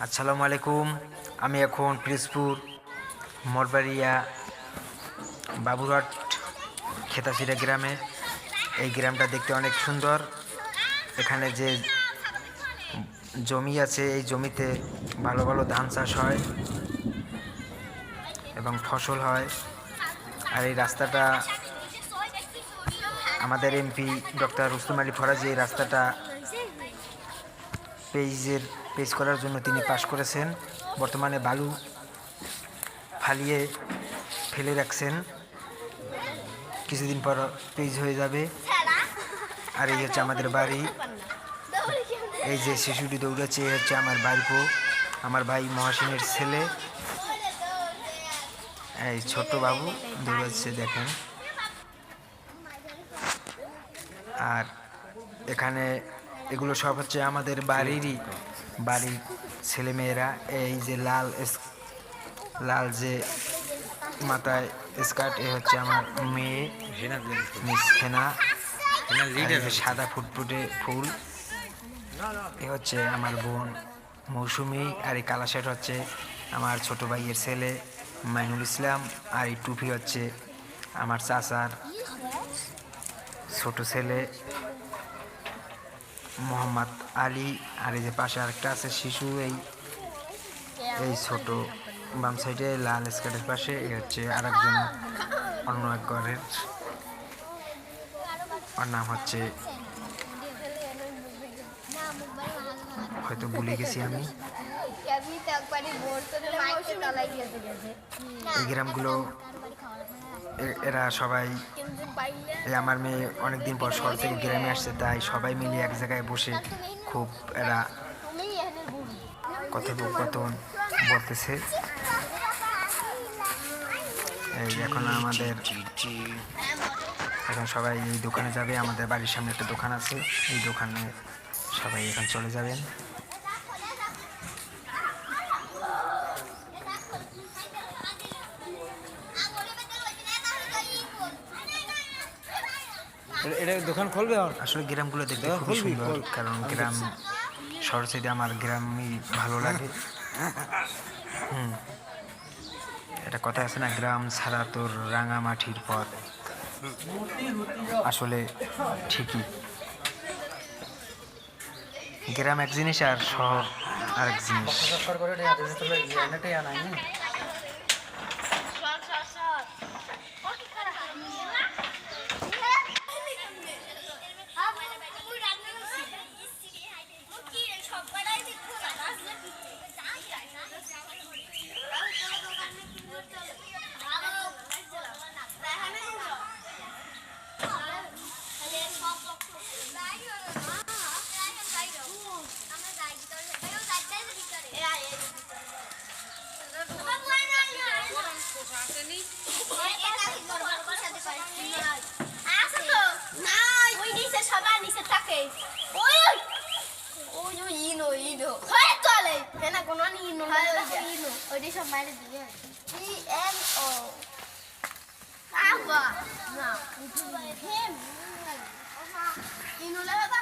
আসসালামু আলাইকুম। আমি এখন পিরোজপুর মরবাড়িয়া বাবুরহাট খেতাছিড়া গ্রামে। এই গ্রামটা দেখতে অনেক সুন্দর। এখানে যে জমি আছে, এই জমিতে ভালো ভালো ধান চাষ হয় এবং ফসল হয়। আর এই রাস্তাটা আমাদের এমপি ডক্টর রুস্তম আলী ফরাজি এই রাস্তাটা পেজ করার জন্য তিনি পাশ করেছেন। বর্তমানে বালু ফালিয়ে ফেলে রাখছেন, কিছুদিন পর পেজ হয়ে যাবে। আর এই হচ্ছে আমাদের বাড়ি। এই যে শিশুটি দৌড়াচ্ছে এই হচ্ছে আমার ভাইপো, আমার ভাই মহাসিনের ছেলে। এই ছোট বাবু দৌড়াচ্ছে দেখেন। আর এখানে এগুলো সব হচ্ছে আমাদের বাড়ির ছেলেমেয়েরা। এই যে লাল যে মাথায় স্কার্ট, এ হচ্ছে আমার মেয়ে মিস হেনা। সাদা ফুটফুটে ফুল, এ হচ্ছে আমার বোন মৌসুমি। আর এই কালা শার্ট হচ্ছে আমার ছোট ভাইয়ের ছেলে মাইনুল ইসলাম। আর এই টুপি হচ্ছে আমার চাচার ছোট ছেলে মোহাম্মদ আলী। আর এই যে পাশে আরেকটা আছে শিশু, এই ছোট বাম সাইডে লাল স্কার্টের পাশে এ হচ্ছে আরেকজন অন্য এক ঘরের, ওর নাম হচ্ছে হয়তো ভুলে গেছি আমি। এই গ্রামগুলো এরা সবাই, আমার মেয়ে অনেকদিন পর শহর থেকে গ্রামে আসছে, তাই সবাই মিলে এক জায়গায় বসে খুব এরা কথোপকথন বলতেছে। এই এখন সবাই এই দোকানে যাবে। আমাদের বাড়ির সামনে একটা দোকান আছে, এই দোকানে সবাই এখন চলে যাবেন। এটা দোকান খুলবে? আসলে গ্রামগুলো দেখতে খুবই সুন্দর, কারণ গ্রাম শহর থেকে আমার গ্রামই ভালো লাগে। এটা কথা আছে না, গ্রাম ছাড়া তোর রাঙামাটির পথ। আসলে ঠিকই, গ্রাম এক জিনিস আর শহর আরেক জিনিস। সব বাইরে দিয়ে ENO আবা না ইনো লাগা